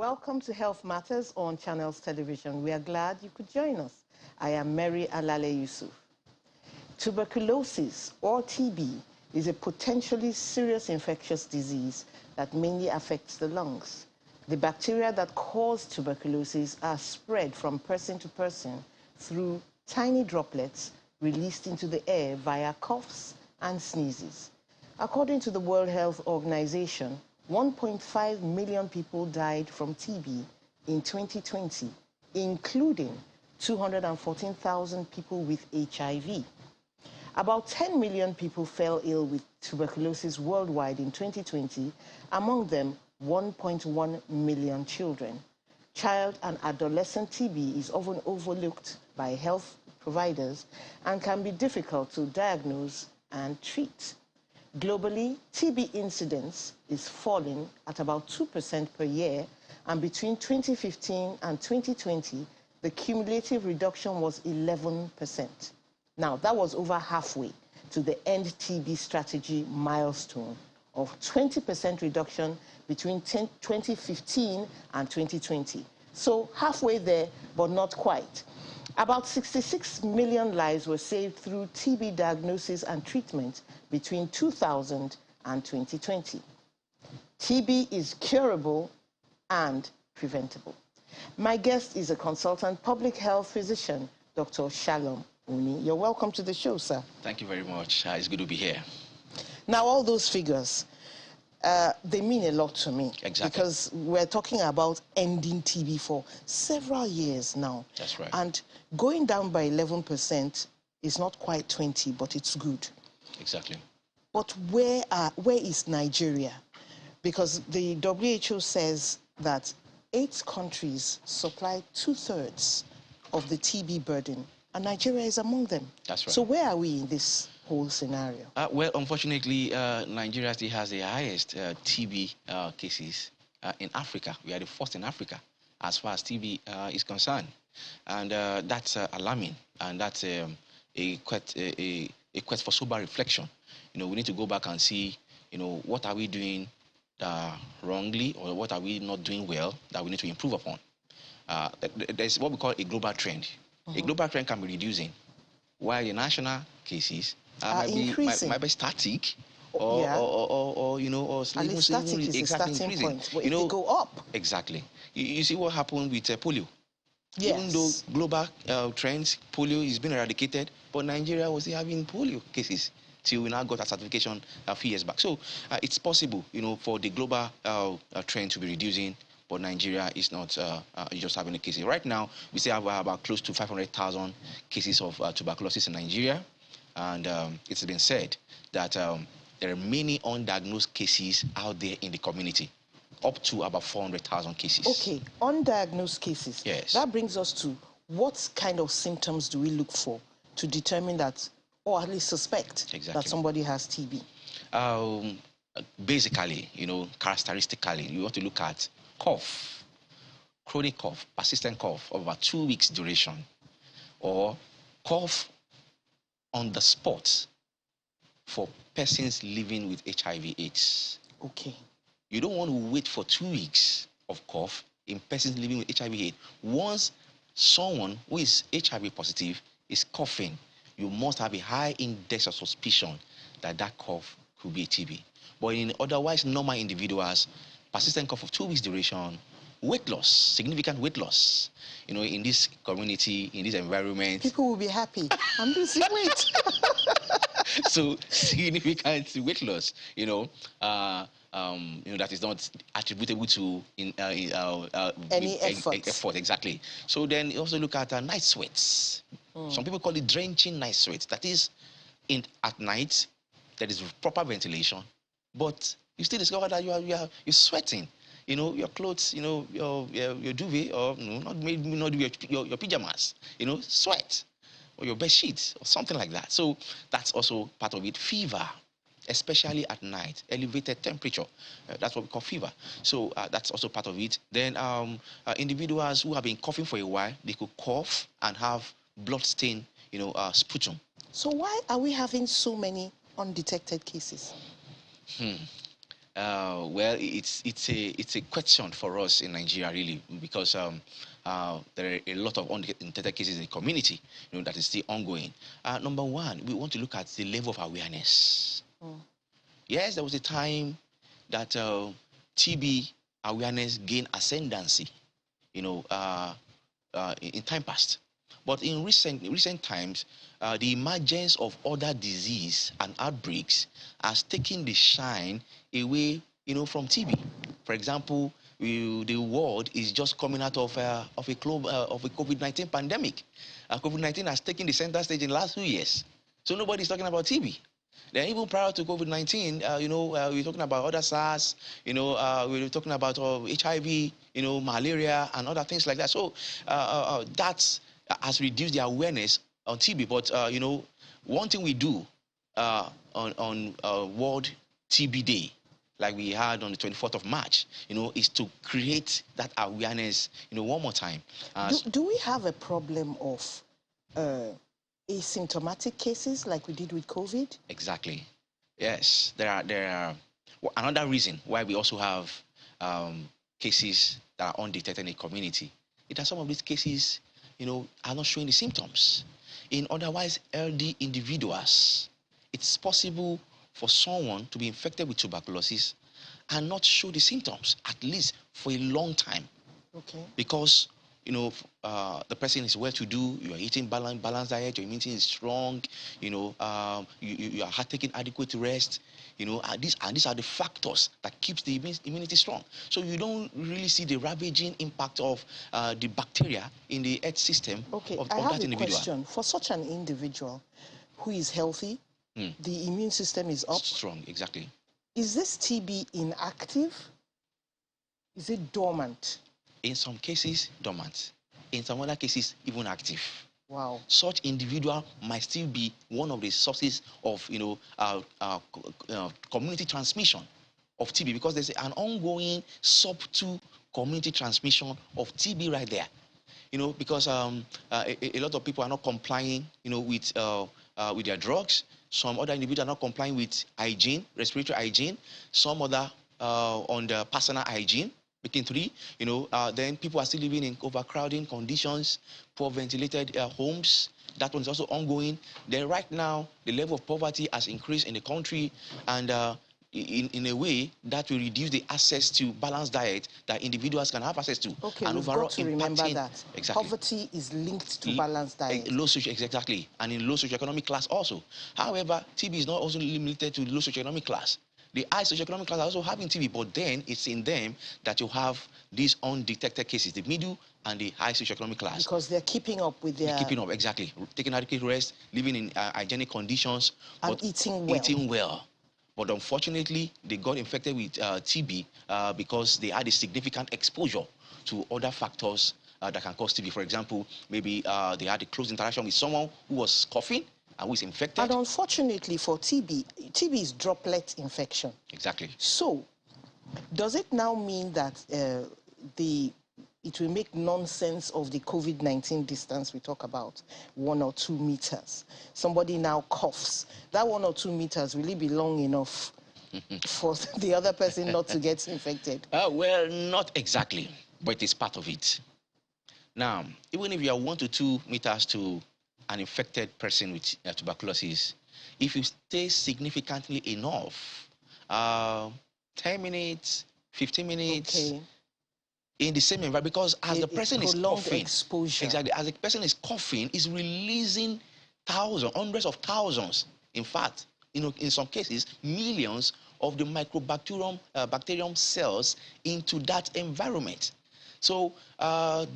Welcome to Health Matters on Channels Television. We are glad you could join us. I am Mary Alale Yusuf. Tuberculosis, or TB, is a potentially serious infectious disease that mainly affects the lungs. The bacteria that cause tuberculosis are spread from person to person through tiny droplets released into the air via coughs and sneezes. According to the World Health Organization, 1.5 million people died from TB in 2020, including 214,000 people with HIV. About 10 million people fell ill with tuberculosis worldwide in 2020, among them 1.1 million children. Child and adolescent TB is often overlooked by health providers and can be difficult to diagnose and treat. Globally, TB incidence is falling at about 2% per year, and between 2015 and 2020, the cumulative reduction was 11%. Now, that was over halfway to the End TB Strategy milestone of 20% reduction between 2015 and 2020. So halfway there, but not quite. About 66 million lives were saved through TB diagnosis and treatment between 2000 and 2020. TB is curable and preventable. My guest is a consultant public health physician, Dr. Shalom Uni. You're welcome to the show, sir. Thank you very much. It's good to be here. Now, all those figures, they mean a lot to me. Exactly. Because we're talking about ending TB for several years now. That's right. And going down by 11% is not quite 20, but it's good. Exactly. But where is Nigeria? Because the WHO says that 8 countries supply 2/3 of the TB burden, and Nigeria is among them. That's right. So where are we in this whole scenario? Well, unfortunately, Nigeria still has the highest TB cases in Africa. We are the first in Africa as far as TB is concerned. And that's alarming, and that's a quest for sober reflection. You know, we need to go back and see, you know, what are we doing wrongly, or what are we not doing well that we need to improve upon. There's what we call a global trend. A global trend can be reducing, while the national cases might be static, or you know, or at least static is exactly a starting increasing. point. But you if know, they go up, exactly. You see what happened with polio. yes. Even though global trends, polio is being eradicated, but Nigeria was still having polio cases till we now got a certification a few years back. So it's possible, you know, for the global trend to be reducing, but Nigeria is not just having the cases. Right now, we still have about close to 500,000 cases of tuberculosis in Nigeria, and it's been said that there are many undiagnosed cases out there in the community, up to about 400,000 cases. Okay, undiagnosed cases. Yes. That brings us to what kind of symptoms do we look for to determine that, or at least suspect that somebody has TB? Basically, you know, characteristically, you want to look at cough, chronic cough, persistent cough of about 2 weeks duration, or cough on the spot for persons living with HIV/AIDS. Okay. You don't want to wait for 2 weeks of cough in persons living with HIV/AIDS. Once someone who is HIV positive is coughing, you must have a high index of suspicion that that cough could be a TB. But in otherwise normal individuals, persistent cough of 2 weeks duration, weight loss, significant weight loss. You know, in this community, in this environment, people will be happy. I'm losing weight. So significant weight loss, you know, that is not attributable to any effort. Exactly. So then you also look at night sweats. Some people call it drenching night sweats. That is, at night there is proper ventilation, but you still discover that you're sweating. You know, your clothes, you know, your duvet, or not your pajamas, you know, sweat, or your bed sheets, or something like that. So that's also part of it. Fever, especially at night, elevated temperature. That's what we call fever. So that's also part of it. Then individuals who have been coughing for a while, they could cough and have blood stain, you know, sputum. So why are we having so many undetected cases? Well, it's a question for us in Nigeria really because there are a lot of undetected cases in the community, that is still ongoing. Number one, we want to look at the level of awareness. Mm. Yes, there was a time that TB awareness gained ascendancy, in time past. But in recent times, the emergence of other disease and outbreaks has taken the shine away, from TB. For example, the world is just coming out of a COVID-19 pandemic. COVID-19 has taken the center stage in the last 2 years, so nobody's talking about TB. Then even prior to COVID-19, we were talking about other SARS, we were talking about HIV, malaria and other things like that. So that has reduced the awareness on TB. But, one thing we do on World TB Day, like we had on the 24th of March, is to create that awareness, one more time. Do we have a problem of asymptomatic cases like we did with COVID? Exactly. Yes, there are another reason why we also have cases that are undetected in the community. It has some of these cases, are not showing the symptoms. In otherwise healthy individuals, it's possible for someone to be infected with tuberculosis and not show the symptoms, at least for a long time. Okay. Because the person is well-to-do, you are eating balanced diet, your immunity is strong, you are taking adequate rest, these are the factors that keeps the immunity strong. So you don't really see the ravaging impact of the bacteria in the health system of that individual. I have a question. For such an individual who is healthy, the immune system is up. Strong, exactly. Is this TB inactive? Is it dormant? In some cases, dormant. In some other cases, even active. Wow. Such individual might still be one of the sources of, community transmission of TB, because there's an ongoing subtle community transmission of TB right there. Because a lot of people are not complying, with their drugs. Some other individuals are not complying with hygiene, respiratory hygiene. Some other on the personal hygiene. Between three, then people are still living in overcrowding conditions, poor ventilated homes. That one is also ongoing. Then right now, the level of poverty has increased in the country, and in a way that will reduce the access to balanced diet that individuals can have access to. Okay, and we've overall got to remember that exactly. Poverty is linked to balanced diet. Low socio, exactly, and in low socioeconomic class also. However, TB is not also limited to low socioeconomic class. The high socioeconomic class are also having TB, but then it's in them that you have these undetected cases, the middle and the high socioeconomic class. Because they're keeping up with their... They're keeping up, exactly. Taking adequate rest, living in hygienic conditions. And eating well. Eating well. But unfortunately, they got infected with TB because they had a significant exposure to other factors that can cause TB. For example, maybe they had a close interaction with someone who was coughing and who is infected. And unfortunately for TB, TB is droplet infection. Exactly. So, does it now mean that it will make nonsense of the COVID-19 distance we talk about, 1 or 2 meters? Somebody now coughs. That 1 or 2 meters, will it be long enough for the other person not to get infected? Well, not exactly, but it's part of it. Now, even if you are 1 to 2 meters to an infected person with tuberculosis, if you stay significantly enough, 10 minutes, 15 minutes, okay, in the same environment, because as the person is coughing, exposure. Exactly, as the person is coughing, is releasing thousands, hundreds of thousands, in fact, in some cases, millions of the bacterium cells into that environment. So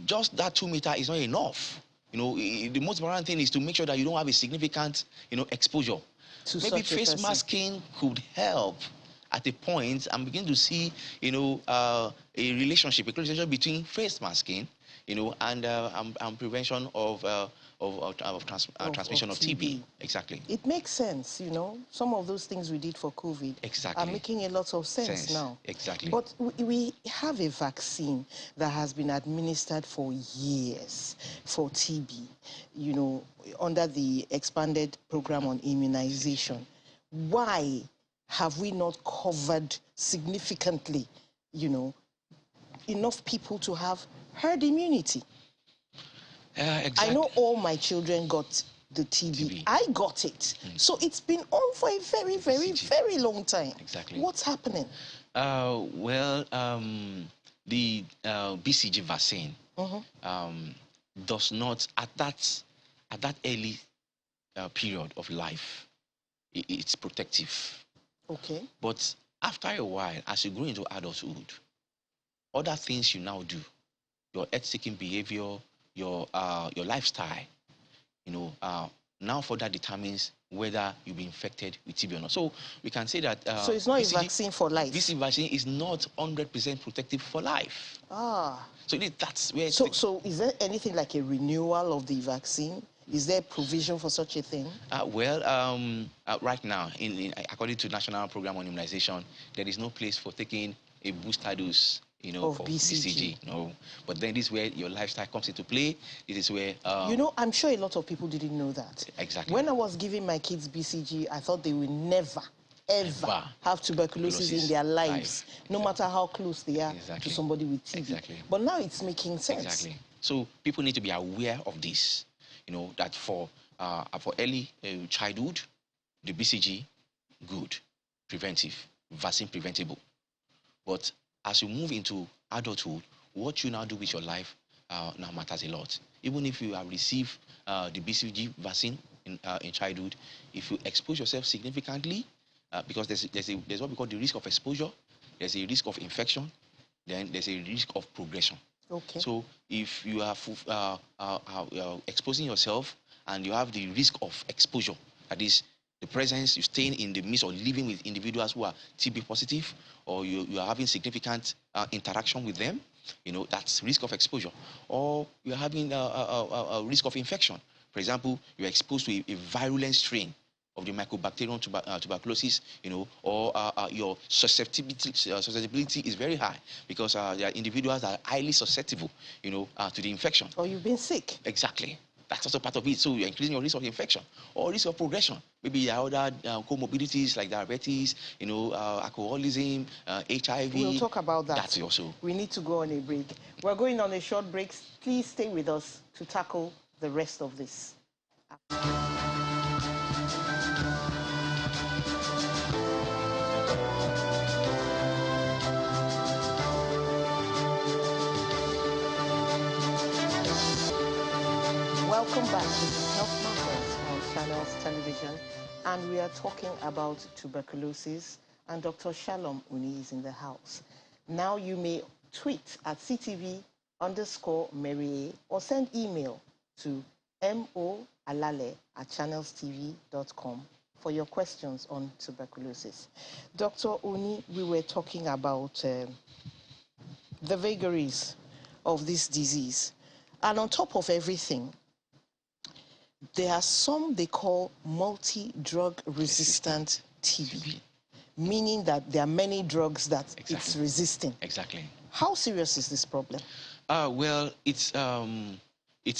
just that 2 meter is not enough. The most important thing is to make sure that you don't have a significant, exposure. Maybe face masking could help at a point and begin to see, a relationship between face masking, and prevention of transmission of TB. Exactly. It makes sense, Some of those things we did for COVID are making a lot of sense now. Exactly. But we have a vaccine that has been administered for years for TB, under the expanded program on immunization. Why have we not covered significantly, you know, enough people to have herd immunity? Exactly. I know all my children got the TB. I got it. So it's been on for a very, very, very long time. Exactly. What's happening? Well, the BCG vaccine does not, at that early period of life, it's protective. Okay. But after a while, as you grow into adulthood, other things you now do, your earth-seeking behavior, your lifestyle, now further determines whether you'll be infected with TB or not. So we can say that so it's not BCG, a vaccine for life. BCG vaccine is not 100% protective for life. So that's where. So is there anything like a renewal of the vaccine? Is there provision for such a thing? Right now, according to National Program on Immunization, there is no place for taking a booster dose, of BCG. No, but then this is where your lifestyle comes into play. This is where I'm sure a lot of people didn't know that. Exactly. When I was giving my kids BCG, I thought they would never, ever have tuberculosis in their lives, no matter how close they are to somebody with TB. Exactly. But now it's making sense. Exactly. So people need to be aware of this. That for early childhood, the BCG, good, preventive, vaccine preventable. But as you move into adulthood, what you now do with your life now matters a lot. Even if you have received the BCG vaccine in childhood, if you expose yourself significantly, because there's what we call the risk of exposure, there's a risk of infection, then there's a risk of progression. Okay. So if you are exposing yourself and you have the risk of exposure, that is the presence, you staying in the midst or living with individuals who are TB positive, or you are having significant interaction with them, that's risk of exposure. Or you are having a risk of infection. For example, you're exposed to a virulent strain of the Mycobacterium tuberculosis, or your susceptibility is very high, because there are individuals that are highly susceptible, to the infection. Or you've been sick. Exactly. That's also part of it. So you're increasing your risk of infection or risk of progression. Maybe there are other comorbidities like diabetes, alcoholism, HIV. We'll talk about that. That's also. We need to go on a break. We're going on a short break. Please stay with us to tackle the rest of this. Welcome back. This is Health Matters on Channels Television, and we are talking about tuberculosis, and Dr. Shalom Uni is in the house. Now you may tweet at CTV_Mary or send email to moalale@channelstv.com for your questions on tuberculosis. Dr. Uni, we were talking about the vagaries of this disease, and on top of everything, there are some they call multi-drug resistant TB, meaning that there are many drugs that it's resisting. Exactly. How serious is this problem? Well, it's a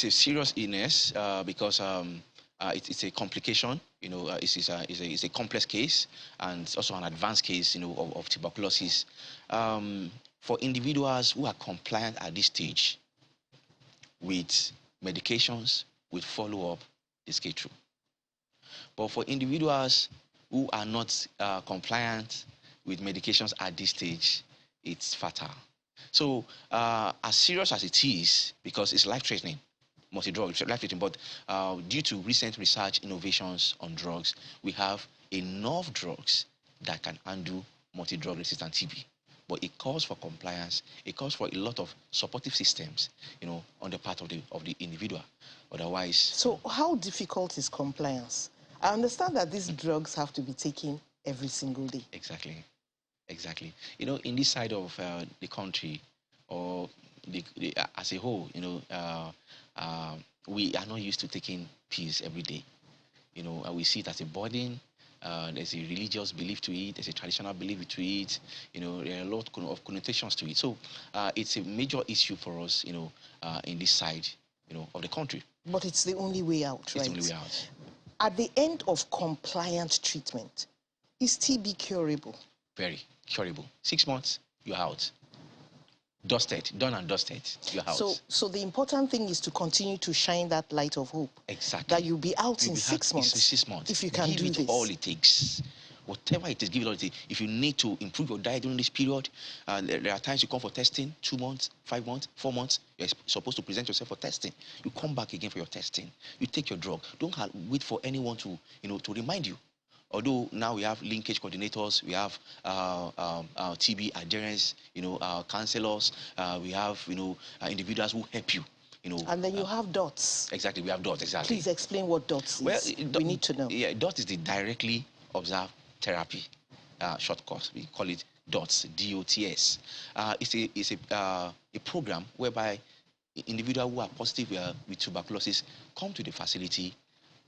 serious illness because it's a complication. It's a complex case, and it's also an advanced case, of tuberculosis. For individuals who are compliant at this stage with medications, with follow-up, is get through. But for individuals who are not compliant with medications at this stage, it's fatal. So as serious as it is, because it's life-threatening, multi-drug, it's life-threatening, but due to recent research innovations on drugs, we have enough drugs that can undo multi-drug resistant TB. But it calls for compliance. It calls for a lot of supportive systems, on the part of the individual. Otherwise. So how difficult is compliance? I understand that these drugs have to be taken every single day. Exactly. In this side of the country, or as a whole, we are not used to taking pills every day. We see it as a burden. There's a religious belief to it. There's a traditional belief to it. There are a lot of connotations to it. So it's a major issue for us, in this side, of the country. But it's the only way out, right? It's the only way out. At the end of compliant treatment, Is TB curable? Very curable. 6 months, you're out. Dusted, done and dusted, you're out. So the important thing is to continue to shine that light of hope. Exactly. That you'll be out in 6 months. In 6 months. If you can give do it this. all it takes. Whatever it is, give it all it takes. If you need to improve your diet during this period, there are times you come for testing, 2 months, 5 months, 4 months. You're supposed to present yourself for testing. You come back again for your testing. You take your drug. Don't wait for anyone to, to remind you. Although now we have linkage coordinators, we have TB adherence, counselors, we have, individuals who help you. And then you have DOTS. Exactly, we have DOTS, exactly. Please explain what DOTS is. Well, we need to know. Yeah, DOTS is the directly observed therapy short course. We call it DOTS, D-O-T-S. It's a program whereby individuals who are positive with tuberculosis come to the facility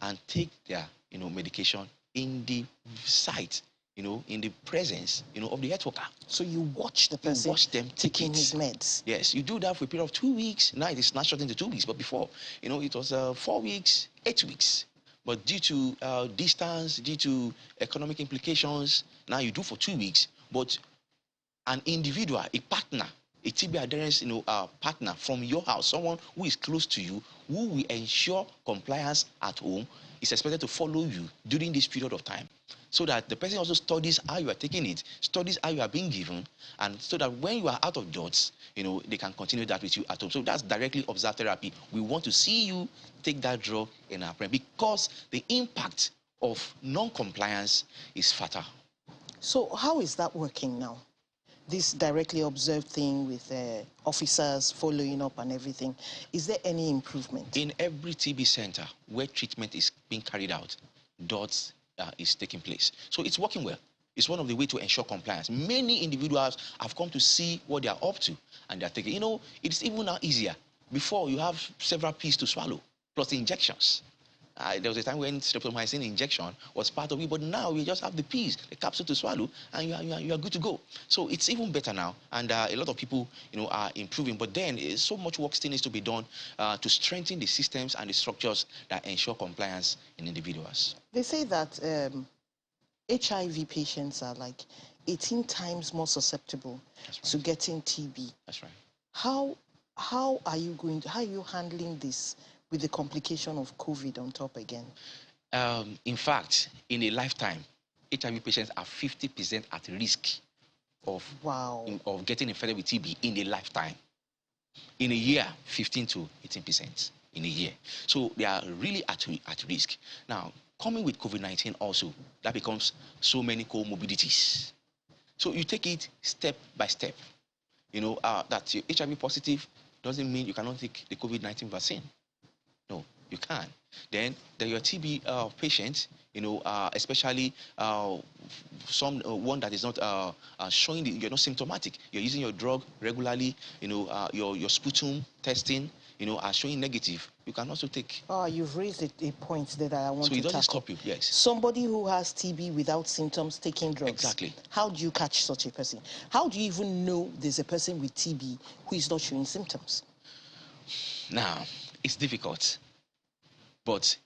and take their medication in the site, in the presence, of the health worker. So you watch the person taking his meds. Yes, you do that for a period of 2 weeks. Now it is snatched into 2 weeks, but before, it was 4 weeks, 8 weeks. But due to distance, due to economic implications, now you do for 2 weeks. But an individual, a partner, a TB adherence, partner from your house, someone who is close to you, who will ensure compliance at home, is expected to follow you during this period of time, so that the person also studies how you are taking it, studies how you are being given, and so that when you are out of DOTS, they can continue that with you at home. So that's directly observed therapy. We want to see you take that drug in our brain because the impact of non-compliance is fatal. So how is that working now? This directly observed thing with officers following up and everything, is there any improvement? In every TB center where treatment is being carried out, DOTS is taking place. So it's working well. It's one of the ways to ensure compliance. Many individuals have come to see what they are up to, and they're taking, it's even now easier. Before, you have several pills to swallow, plus injections. There was a time when streptomycin injection was part of it, but now you just have the pills, the capsule to swallow, and you are good to go. So it's even better now, and a lot of people, are improving. But then, so much work still needs to be done to strengthen the systems and the structures that ensure compliance in individuals. They say that HIV patients are like 18 times more susceptible to getting TB. That's right. How are you handling this with the complication of COVID on top again? In fact, in a lifetime, HIV patients are 50% at risk of getting infected with TB in a lifetime. In a year, 15 to 18% in a year. So they are really at risk. Now, coming with COVID-19 also, that becomes so many comorbidities. So you take it step by step. That you're HIV positive doesn't mean you cannot take the COVID-19 vaccine. No, you can. Then your TB patient, especially one that is not showing you're not symptomatic. You're using your drug regularly. Your sputum testing, are showing negative. You can also take. You've raised a point that I want to tackle. So it doesn't stop you. Yes. Somebody who has TB without symptoms taking drugs. Exactly. How do you catch such a person? How do you even know there's a person with TB who is not showing symptoms? Now, it's difficult. But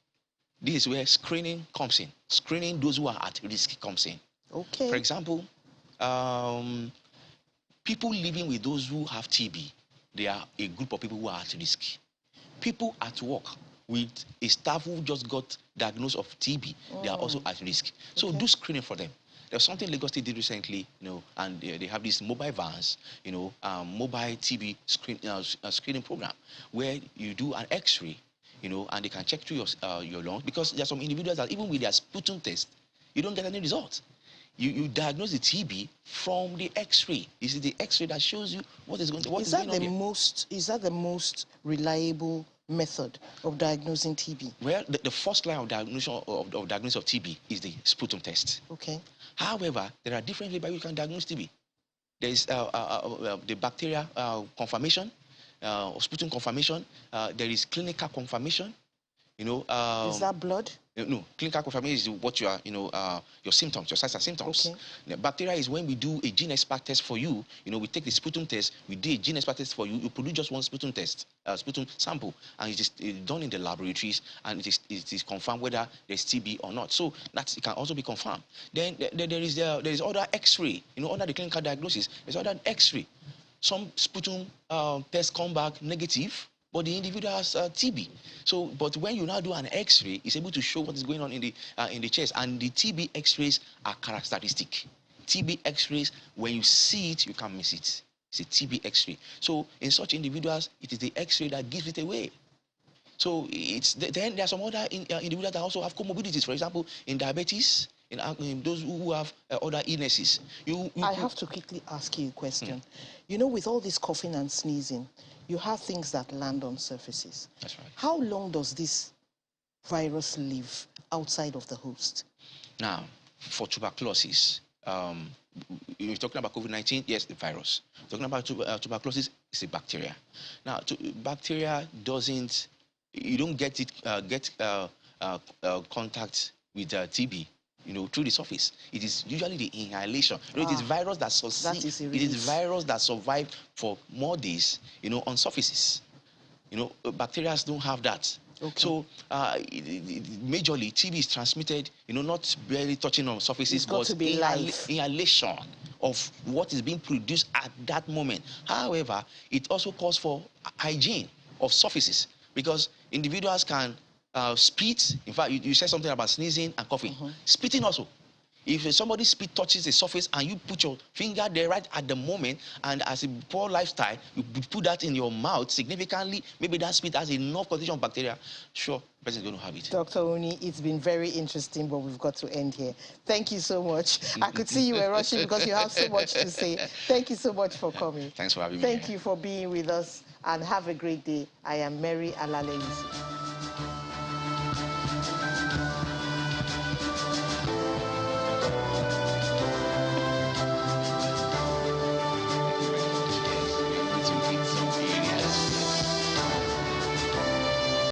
this is where screening comes in. Screening those who are at risk comes in. Okay. For example, people living with those who have TB, they are a group of people who are at risk. People at work with a staff who just got diagnosed of TB, they are also at risk. So do screening for them. There's something Lagos State did recently, and they have these mobile vans, mobile TB screening program where you do an X-ray, and they can check through your lungs, because there are some individuals that even with their sputum test, you don't get any results. You diagnose the TB from the X-ray. This is the X-ray that shows you what is going on. Is that the most reliable method of diagnosing TB? Well, the first line of diagnosis of TB is the sputum test. Okay. However, there are different ways by which you can diagnose TB. There is the bacteria confirmation, sputum confirmation. There is clinical confirmation. You know, Is that blood? no, clinical confirmation is what you are, your symptoms, your signs and symptoms. Okay. The bacteria is when we do a gene expert test for you. We take the sputum test, we do a gene expert test for you. You produce just one sputum test, sputum sample, and it's done in the laboratories, and it is confirmed whether there's TB or not. So that it can also be confirmed. Then there is other X-ray. Under the clinical diagnosis, there's other X-ray. Some sputum tests come back negative, but the individual has TB. So, but when you now do an X-ray, it's able to show what is going on in the chest, and the TB X-rays are characteristic. TB X-rays, when you see it, you can't miss it. It's a TB X-ray. So, in such individuals, it is the X-ray that gives it away. So, then there are some other individuals that also have comorbidities. For example, in diabetes, in those who have other illnesses. I have to quickly ask you a question. With all this coughing and sneezing, you have things that land on surfaces. That's right. How long does this virus live outside of the host? Now, for tuberculosis, you're talking about COVID-19, yes, the virus. Talking about tuberculosis, it's a bacteria. Now, bacteria doesn't, you don't get contact with TB, through the surface. It is usually the inhalation. It is virus that succeeds. It is virus that survive for more days, on surfaces. Bacteria don't have that. Okay. So, majorly, TB is transmitted, not barely touching on surfaces, but inhalation of what is being produced at that moment. However, it also calls for hygiene of surfaces, because individuals can spit. In fact, you said something about sneezing and coughing. Spitting also. If somebody's spit touches the surface and you put your finger there right at the moment, and as a poor lifestyle, you put that in your mouth significantly, maybe that spit has enough concentration of bacteria, sure, the person is going to have it. Dr. Oni, it's been very interesting, but we've got to end here. Thank you so much. I could see you were rushing because you have so much to say. Thank you so much for coming. Thanks for having me. Thank you for being with us, and have a great day. I am Mary Alalelisi.